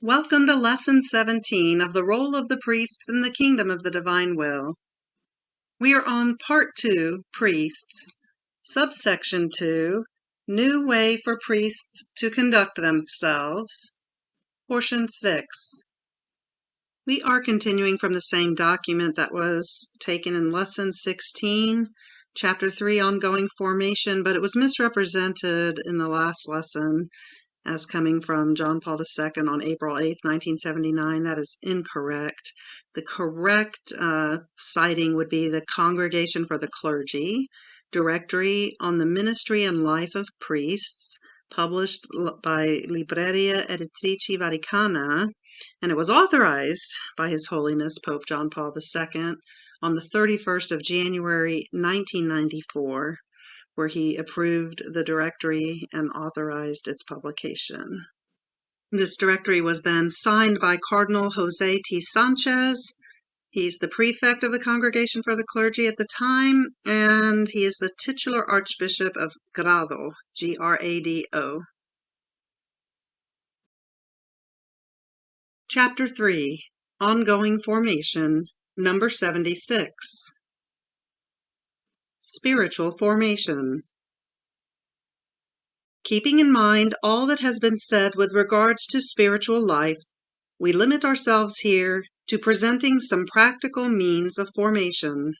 Welcome to Lesson 17 of the Role of the Priests in the Kingdom of the Divine Will. We are on Part 2, Priests, Subsection 2, New Way for Priests to Conduct Themselves, Portion 6. We are continuing from the same document that was taken in Lesson 16, Chapter 3, Ongoing Formation, but it was misrepresented in the last lesson as coming from John Paul II on April 8th, 1979. That is incorrect. The correct citing would be the Congregation for the Clergy, Directory on the Ministry and Life of Priests, published by Libreria Editrici Vaticana, and it was authorized by His Holiness Pope John Paul II on the 31st of January, 1994. Where he approved the directory and authorized its publication. This directory was then signed by Cardinal Jose T. Sanchez. He's the prefect of the Congregation for the Clergy at the time, and he is the titular Archbishop of Grado, Grado. Chapter 3, Ongoing Formation, number 76. Spiritual Formation. Keeping in mind all that has been said with regards to spiritual life, we limit ourselves here to presenting some practical means of formation.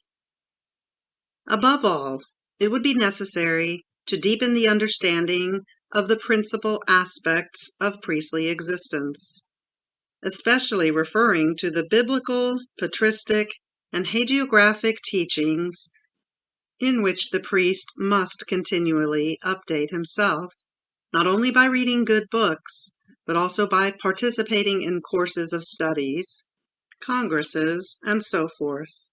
Above all, it would be necessary to deepen the understanding of the principal aspects of priestly existence, especially referring to the biblical, patristic, and hagiographic teachings in which the priest must continually update himself, not only by reading good books, but also by participating in courses of studies, congresses, and so forth.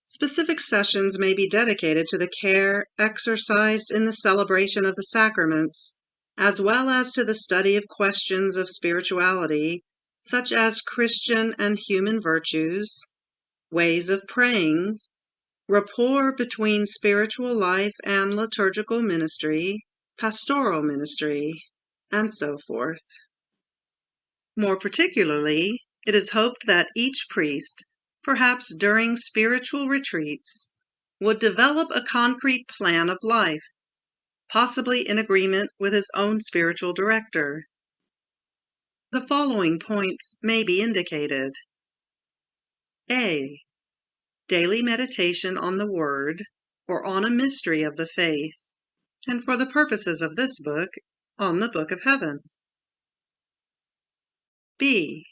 Specific sessions may be dedicated to the care exercised in the celebration of the sacraments, as well as to the study of questions of spirituality, such as Christian and human virtues, ways of praying, rapport between spiritual life and liturgical ministry, pastoral ministry, and so forth. More particularly, it is hoped that each priest, perhaps during spiritual retreats, would develop a concrete plan of life, possibly in agreement with his own spiritual director. The following points may be indicated. A. Daily meditation on the Word, or on a mystery of the faith, and for the purposes of this book, on the Book of Heaven. B.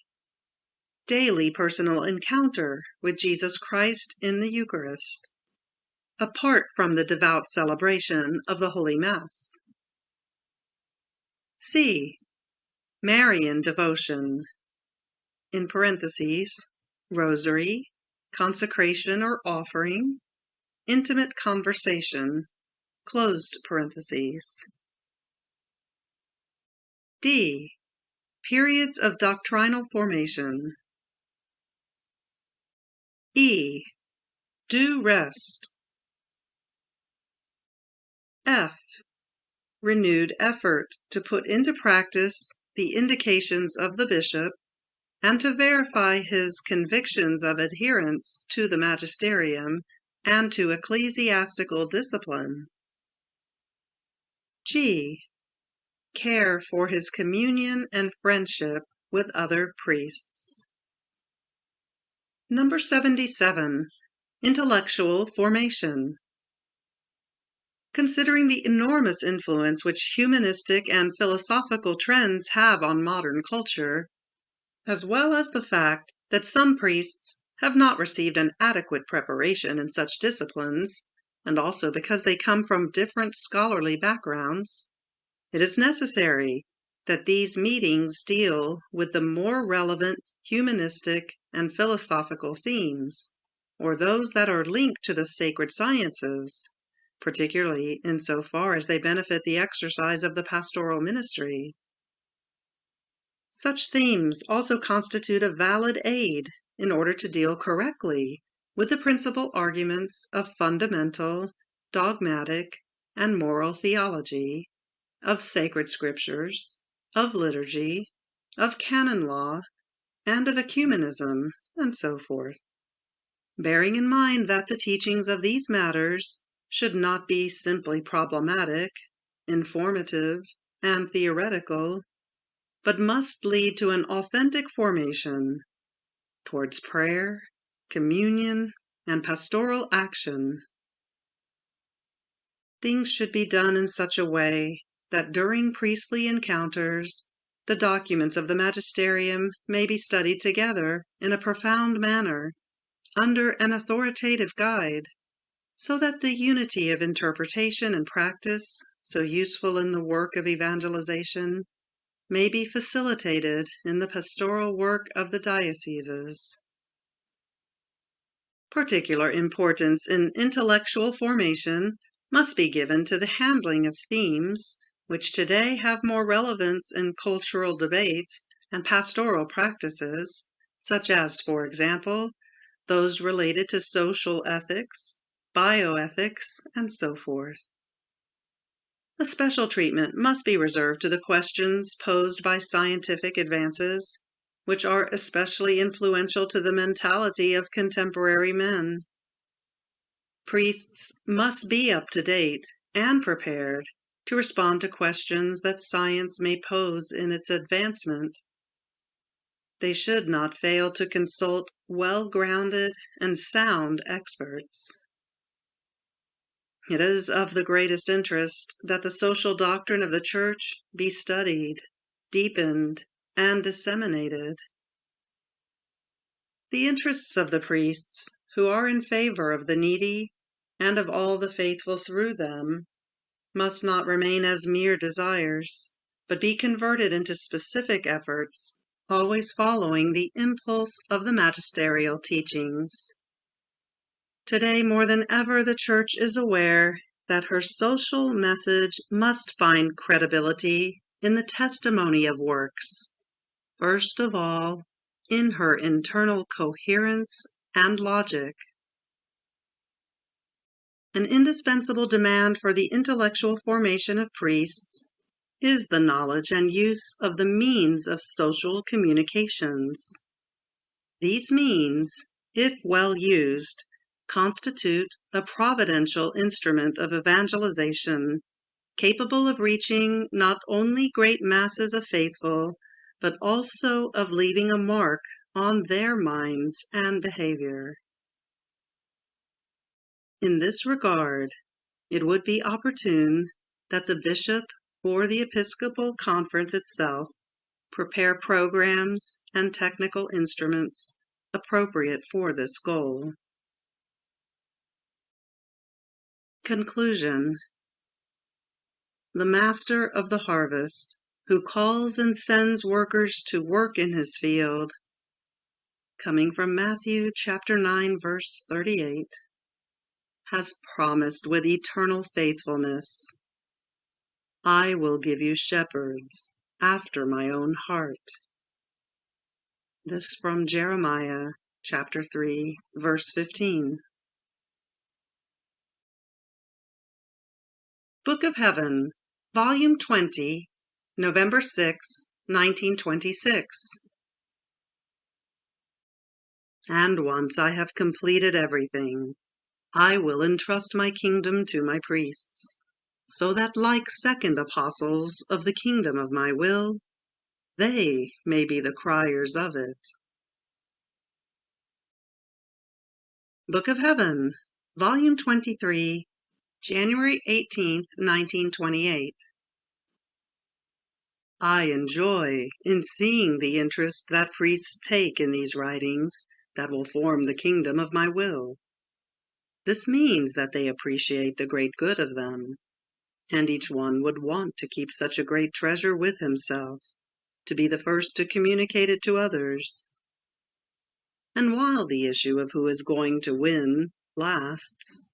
Daily personal encounter with Jesus Christ in the Eucharist, apart from the devout celebration of the Holy Mass. C. Marian devotion, in parentheses, rosary, consecration or offering, intimate conversation, closed parentheses. D. Periods of doctrinal formation. E. Due rest. F. Renewed effort to put into practice the indications of the bishop and to verify his convictions of adherence to the magisterium and to ecclesiastical discipline. G. Care for his communion and friendship with other priests. Number 77. Intellectual formation. Considering the enormous influence which humanistic and philosophical trends have on modern culture, as well as the fact that some priests have not received an adequate preparation in such disciplines, and also because they come from different scholarly backgrounds, it is necessary that these meetings deal with the more relevant humanistic and philosophical themes, or those that are linked to the sacred sciences, particularly insofar as they benefit the exercise of the pastoral ministry. Such themes also constitute a valid aid in order to deal correctly with the principal arguments of fundamental, dogmatic, and moral theology, of sacred scriptures, of liturgy, of canon law, and of ecumenism, and so forth, bearing in mind that the teachings of these matters should not be simply problematic, informative, and theoretical, but must lead to an authentic formation towards prayer, communion, and pastoral action. Things should be done in such a way that during priestly encounters, the documents of the magisterium may be studied together in a profound manner, under an authoritative guide, so that the unity of interpretation and practice, so useful in the work of evangelization, may be facilitated in the pastoral work of the dioceses. Particular importance in intellectual formation must be given to the handling of themes which today have more relevance in cultural debates and pastoral practices, such as, for example, those related to social ethics, bioethics, and so forth. A special treatment must be reserved to the questions posed by scientific advances, which are especially influential to the mentality of contemporary men. Priests must be up to date and prepared to respond to questions that science may pose in its advancement. They should not fail to consult well-grounded and sound experts. It is of the greatest interest that the social doctrine of the Church be studied, deepened, and disseminated. The interests of the priests, who are in favor of the needy and of all the faithful through them, must not remain as mere desires, but be converted into specific efforts, always following the impulse of the magisterial teachings. Today, more than ever, the Church is aware that her social message must find credibility in the testimony of works, first of all, in her internal coherence and logic. An indispensable demand for the intellectual formation of priests is the knowledge and use of the means of social communications. These means, if well used, constitute a providential instrument of evangelization, capable of reaching not only great masses of faithful, but also of leaving a mark on their minds and behavior. In this regard, it would be opportune that the bishop or the Episcopal Conference itself prepare programs and technical instruments appropriate for this goal. Conclusion. The Master of the harvest, who calls and sends workers to work in his field, coming from Matthew chapter 9, verse 38, has promised with eternal faithfulness, "I will give you shepherds after my own heart." This from Jeremiah chapter 3, verse 15. Book of Heaven, Volume 20, November 6, 1926. And once I have completed everything, I will entrust my kingdom to my priests, so that like second apostles of the kingdom of my will, they may be the criers of it. Book of Heaven, Volume 23, January 18th, 1928. I enjoy in seeing the interest that priests take in these writings that will form the kingdom of my will. This means that they appreciate the great good of them, and each one would want to keep such a great treasure with himself, to be the first to communicate it to others. And while the issue of who is going to win lasts,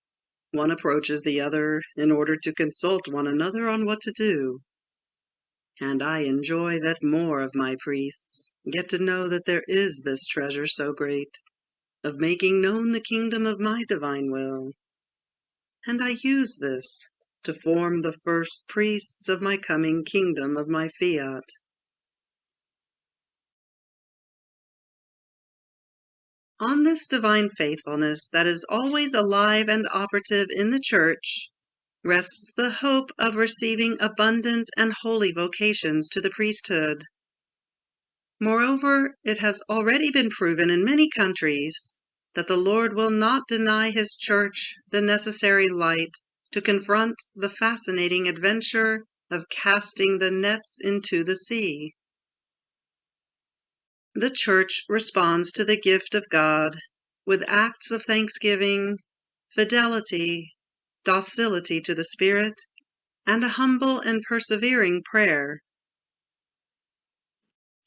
one approaches the other in order to consult one another on what to do. And I enjoy that more of my priests get to know that there is this treasure so great, of making known the kingdom of my divine will. And I use this to form the first priests of my coming kingdom of my Fiat. On this divine faithfulness that is always alive and operative in the Church rests the hope of receiving abundant and holy vocations to the priesthood. Moreover, it has already been proven in many countries that the Lord will not deny His Church the necessary light to confront the fascinating adventure of casting the nets into the sea. The Church responds to the gift of God with acts of thanksgiving, fidelity, docility to the Spirit, and a humble and persevering prayer.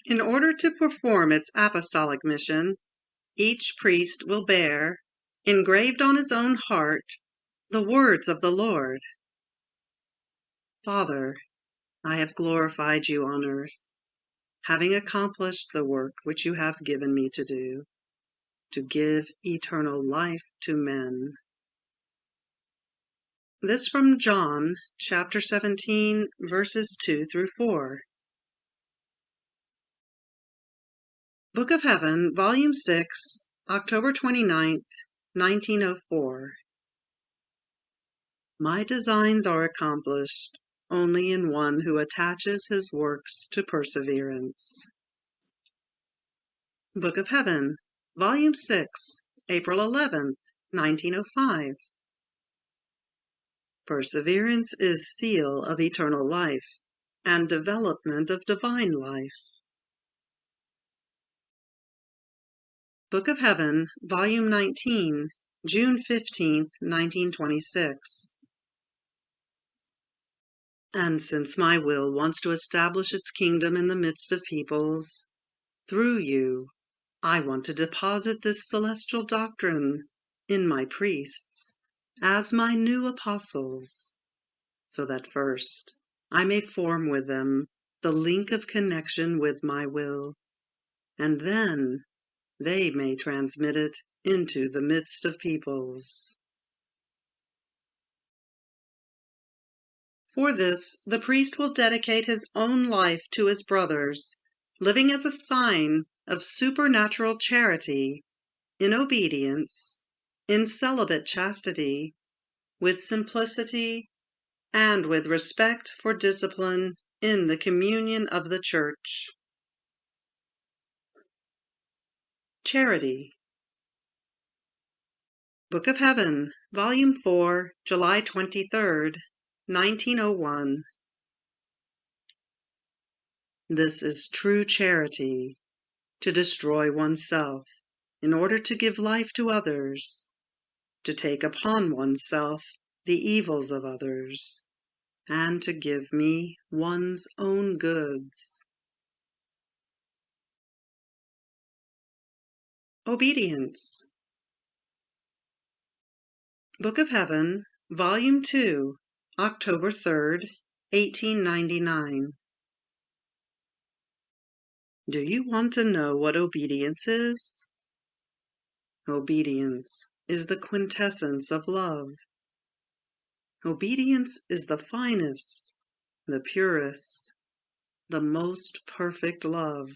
In order to perform its apostolic mission, each priest will bear, engraved on his own heart, the words of the Lord. Father, I have glorified you on earth, having accomplished the work which you have given me to give eternal life to men. This from John, chapter 17, verses 2 through 4. Book of Heaven, Volume 6, October 29th, 1904. My designs are accomplished only in one who attaches his works to perseverance. Book of Heaven, Volume 6, April 11th, 1905. Perseverance is seal of eternal life and development of divine life. Book of Heaven, Volume 19, June 15th, 1926. And since my will wants to establish its kingdom in the midst of peoples, through you, I want to deposit this celestial doctrine in my priests as my new apostles, so that first I may form with them the link of connection with my will, and then they may transmit it into the midst of peoples. For this, the priest will dedicate his own life to his brothers, living as a sign of supernatural charity, in obedience, in celibate chastity, with simplicity, and with respect for discipline in the communion of the Church. Charity. Book of Heaven, Volume 4, July 23rd, 1901. This is true charity, to destroy oneself in order to give life to others, to take upon oneself the evils of others, and to give me one's own goods. Obedience. Book of Heaven, Volume 2, October 3rd, 1899. Do you want to know what obedience is? Obedience is the quintessence of love. Obedience is the finest, the purest, the most perfect love,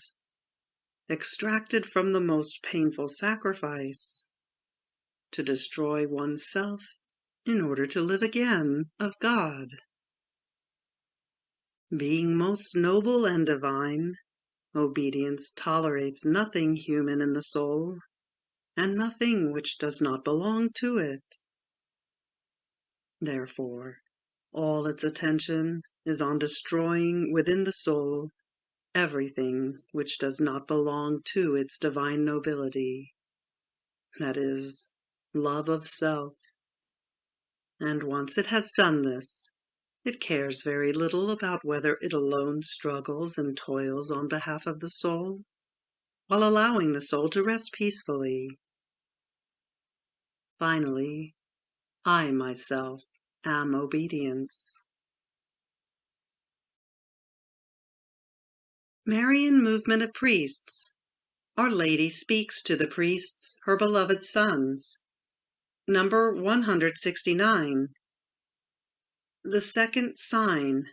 extracted from the most painful sacrifice, to destroy oneself in order to live again of God. Being most noble and divine, obedience tolerates nothing human in the soul, and nothing which does not belong to it. Therefore, all its attention is on destroying within the soul everything which does not belong to its divine nobility, that is, love of self. And once it has done this, it cares very little about whether it alone struggles and toils on behalf of the soul, while allowing the soul to rest peacefully. Finally, I myself am obedience. Marian movement of priests. Our Lady speaks to the priests, her beloved sons. Number 169. The second sign,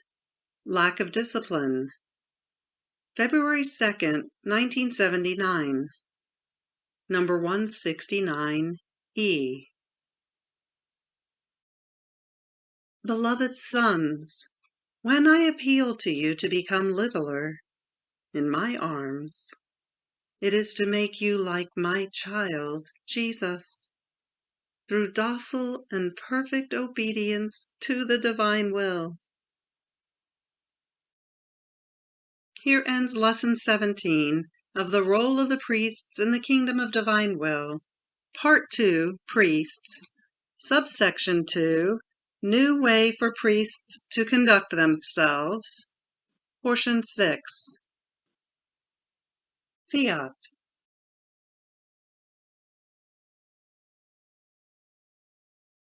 lack of discipline. February 2nd, 1979. Number 169, E. Beloved sons, when I appeal to you to become littler in my arms, it is to make you like my child, Jesus, through docile and perfect obedience to the divine will. Here ends Lesson 17 of the Role of the Priests in the Kingdom of Divine Will. Part 2, Priests. Subsection 2, New Way for Priests to Conduct Themselves. Portion 6. Fiat.